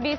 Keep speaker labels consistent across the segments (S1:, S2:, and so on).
S1: 20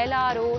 S1: LRO,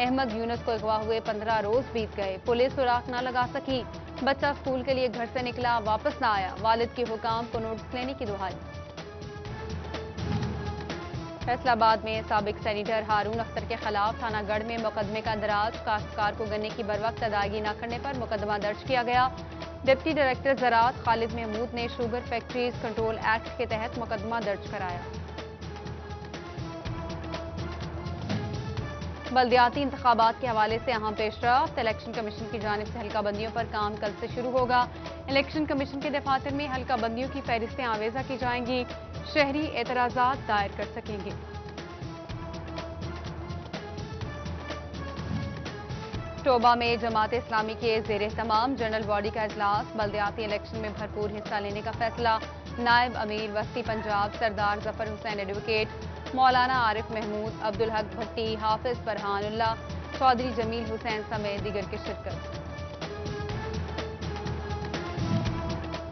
S1: Ahmad یونس کو اغوا ہوئے 15 روز بیت گئے، پولیس سراغ نہ لگا سکی، بچہ اسکول کے لیے گھر سے نکلا واپس نہ آیا، والد کے حکام کو نوٹس لینے کی دہائی۔ فیصل آباد میں سابق سینیٹر ہارون اختر کے خلاف تھانہ گڑھ میں مقدمے کا اندراج، کاشتکار کو گنے کی بروقت ادائیگی نہ کرنے پر مقدمہ درج کیا گیا۔ ڈپٹی ڈائریکٹر زراعت خالد محمود نے شوگر فیکٹریز کنٹرول ایکٹ کے تحت مقدمہ درج کرایا۔ بلدیاتی انتخابات کے حوالے سے اہم پیش رفت، الیکشن کمیشن کی جانب سے حلقہ بندیوں پر کام کل سے شروع ہوگا۔ الیکشن کمیشن کے دفاتر میں حلقہ بندیوں کی فہرستیں آویزہ کی جائیں گی، شہری اعتراضات دائر کر سکیں گے۔ ٹوبہ میں جماعت اسلامی کے زیر اہتمام جنرل باڈی کا اجلاس، بلدیاتی الیکشن میں بھرپور حصہ لینے کا فیصلہ، نائب امیر وسطی پنجاب سردار ظفر حسین ایڈوکیٹ، مولانا عارف محمود، عبدالحق بھٹی، حافظ فرحان اللہ، چودھری جمیل حسین سمیت دیگر کی شرکت۔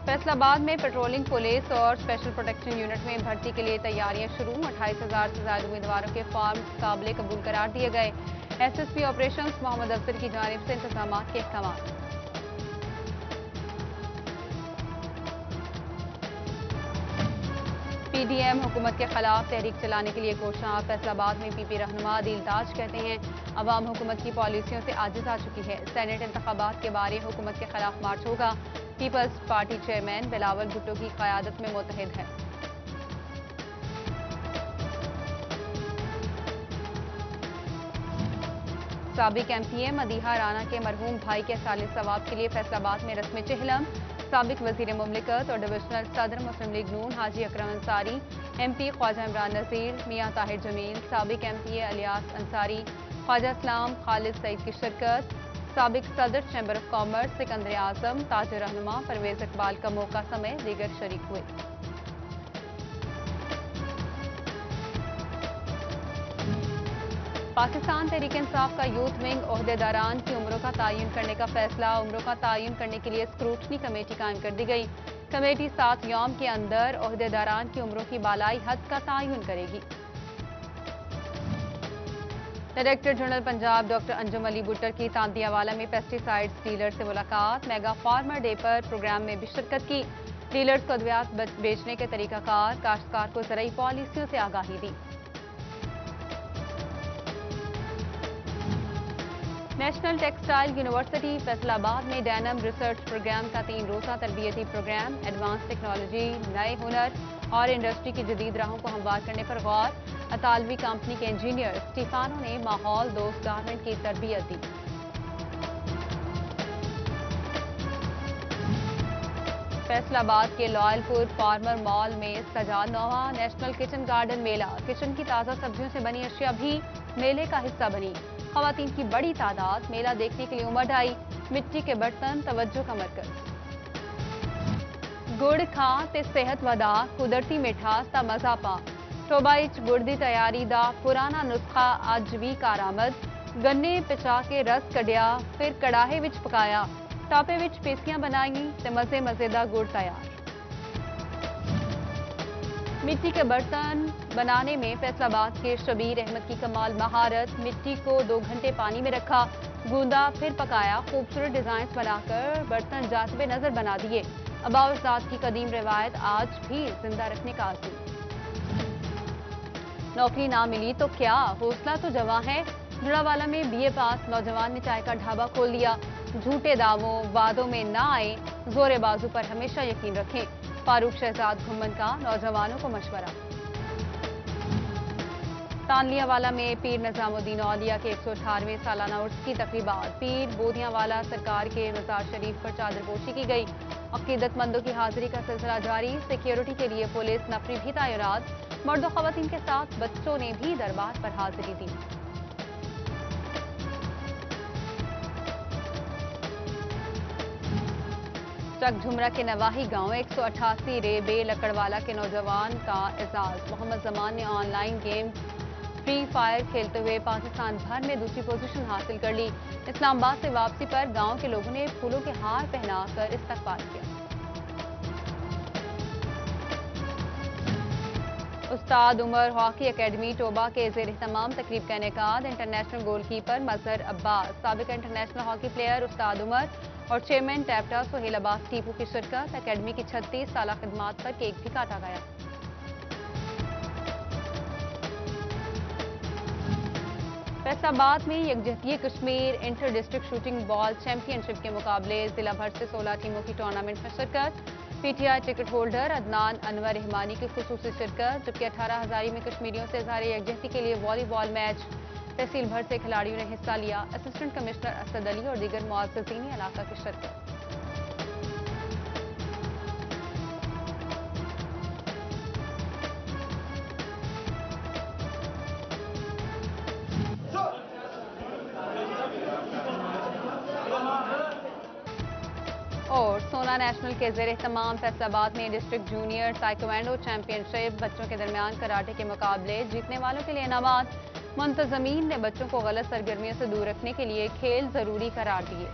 S1: فیصل آباد میں پیٹرولنگ پولیس اور اسپیشل پروٹیکشن یونٹ میں بھرتی کے لیے تیاریاں شروع، 28,000 سے زائد امیدواروں کے فارمز قابل قبول قرار دیے گئے، ایس ایس پی آپریشنز محمد افضل کی جانب سے انتظامات کے احکامات۔ پی ڈی ایم حکومت کے خلاف تحریک چلانے کے لیے کوشاں، فیصل آباد میں پی پی رہنما عدیل تاج کہتے ہیں عوام حکومت کی پالیسیوں سے عاجز آ چکی ہے، سینیٹ انتخابات کے بارے حکومت کے خلاف مارچ ہوگا، پیپلز پارٹی چیئرمین بلاول بھٹو کی قیادت میں متحد ہے۔ سابق M P A Madiha Rana کے مرحوم بھائی کے سال ثواب کے لیے فیصل آباد میں رسم چہلم، سابق وزیر مملکت اور ڈویژنل صدر مسلم لیگ نون حاجی اکرم انصاری، ایم پی خواجہ عمران نذیر، میاں طاہر جمیل، سابق ایم پی اے الیاس انصاری، خواجہ اسلام خالد سعید کی شرکت، سابق صدر چیمبر آف کامرس سکندر اعظم، تاجر رہنما پرویز اقبال کا موقع سمیت دیگر شریک ہوئے۔ پاکستان تحریک انصاف کا یوتھ ونگ عہدیداران کی عمروں کا تعین کرنے کا فیصلہ، عمروں کا تعین کرنے کے لیے اسکروٹنی کمیٹی قائم کر دی گئی، کمیٹی 7 یوم کے اندر عہدیداران کی عمروں کی بالائی حد کا تعین کرے گی۔ ڈائریکٹر جنرل پنجاب ڈاکٹر انجم علی بٹر کی تاندیہ والا میں پیسٹی سائیڈز ڈیلر سے ملاقات، میگا فارمر ڈے پر پروگرام میں بھی شرکت کی، ڈیلرز کو ادویات بیچنے کے طریقہ کار، کاشتکار کو زرعی پالیسیوں سے آگاہی دی۔ نیشنل ٹیکسٹائل یونیورسٹی فیصل آباد میں ڈینم ریسرچ پروگرام کا 3 روزہ تربیتی پروگرام، ایڈوانس ٹیکنالوجی، نئے ہنر اور انڈسٹری کی جدید راہوں کو ہموار کرنے پر غور، اطالوی کمپنی کے انجینئر اسٹیفانو نے ماحول دوست گارمنٹ کی تربیت دی۔ فیصل آباد کے لائل پور فارمر مال میں سجا 9واں نیشنل کچن گارڈن میلہ، کچن کی تازہ سبزیوں سے بنی اشیاء بھی میلے کا حصہ بنی، خواتین کی بڑی تعداد میلہ دیکھنے کے لیے امڈ آئی، مٹی کے برتن توجہ کا مرکز۔ گڑ کھا تے صحت ودا، قدرتی مٹھاس تا مزہ پا، ٹوبہ وچ گڑ دی تیاری دا پرانا نسخہ اج بھی کارآمد، گنے پچا کے رس کڈیا پھر کڑاہے وچ پکایا، ٹاپے وچ پیسیاں بنائیں تے مزے دا گڑ تیار۔ مٹی کے برتن بنانے میں فیصل آباد کے شبیر احمد کی کمال مہارت، مٹی کو 2 گھنٹے پانی میں رکھا، گوندا پھر پکایا، خوبصورت ڈیزائنز بنا کر برتن جاذب نظر بنا دیے، آباء کی قدیم روایت آج بھی زندہ رکھنے کا عزم۔ نوکری نہ ملی تو کیا، حوصلہ تو جواں ہے، جڑاوالا میں بی اے پاس نوجوان نے چائے کا ڈھابہ کھول دیا، جھوٹے دعووں وعدوں میں نہ آئے، زور بازو پر ہمیشہ یقین رکھیں، فاروق شہزاد گھمن کا نوجوانوں کو مشورہ۔ تانلیہ والا میں پیر نظام الدین اولیاء کے 118ویں سالانہ عرس کی تقریبات، پیر بودیاں والا سرکار کے مزار شریف پر چادر پوشی کی گئی، عقیدت مندوں کی حاضری کا سلسلہ جاری، سیکیورٹی کے لیے پولیس نفری بھی تعینات، مرد و خواتین کے ساتھ بچوں نے بھی دربار پر حاضری دی۔ چک جھمرہ کے نواحی گاؤں 188 ریبے لکڑوالا کے نوجوان کا اعزاز، محمد زمان نے on line game free fire کھیلتے ہوئے پاکستان بھر میں دوسری پوزیشن حاصل کر لی، اسلام آباد سے واپسی پر گاؤں کے لوگوں نے پھولوں کے ہار پہنا کر استقبال کیا۔ استاد عمر ہاکی اکیڈمی ٹوبہ کے زیر اہتمام تقریب کا انعقاد۔ انٹرنیشنل گول کیپر مظہر عباس، سابق انٹرنیشنل ہاکی پلیئر استاد عمر اور چیئرمین ٹیپٹا سہیل عباس ٹیپو کی شرکت۔ اکیڈمی کی 36 سالہ خدمات پر کیک بھی کاٹا گیا۔ فیصل آباد میں یکجہتی کشمیر انٹر ڈسٹرکٹ شوٹنگ بال چیمپئن شپ کے مقابلے، ضلع بھر سے 16 ٹیموں کی ٹورنامنٹ میں شرکت۔ P T I ticket holder Adnan Anwar Rahmani کی خصوصی شرکت، جبکہ 18 ہزاری میں کشمیریوں سے اظہار یکجہتی کے لیے والی بال میچ۔ تحصیل بھر سے کھلاڑیوں نے حصہ لیا۔ اسسٹنٹ کمشنر اسد علی اور دیگر معززین علاقہ کی شرکت۔ اور سونا نیشنل کے زیر اہتمام فیصل آباد میں ڈسٹرکٹ جونیئر تائیکوانڈو چیمپئن شپ، بچوں کے درمیان کراٹے کے مقابلے، جیتنے والوں کے لیے انعامات۔ منتظمین نے بچوں کو غلط سرگرمیوں سے دور رکھنے کے لیے کھیل ضروری قرار دیے۔